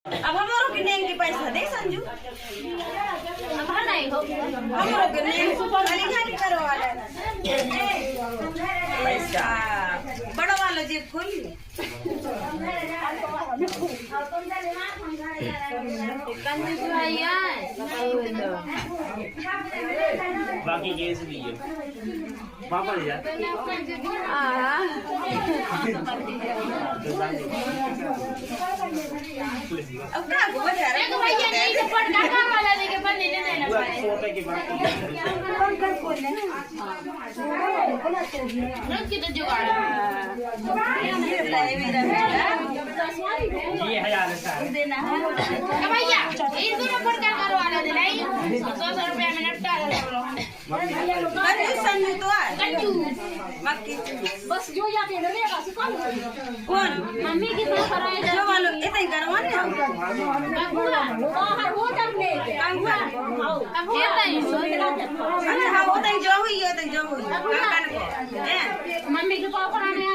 अब हमारो के नेंगे पैसा दे संजू अब नहीं हो हमारो के नेंगे खाली खाली करो वाला पैसा बड़ा वाला जेब खोली कंजूस भैया बाकी केस भी है पापा ले जा अब क्या को बता रहे देखो भैया नहीं तो पट का वाला लेके बनने नहीं देना पाए फोटो की बात रख के तो जुगाड़ मेरा बेटा ये 1000 का देना है भैया इनको ना पट का वाला दे नहीं 100 रुपया में निपटा दे अरे संजू तो आ कंजूस बाकी बस जो या के लेगा कौन कौन मम्मी की तो कराए जो वालो इतने करवाने हम कंगुआ वो तब ले कंगुआ अब ये नहीं अच्छा हाँ वो तो जो हुई काम करने को मम्मी के पास कराने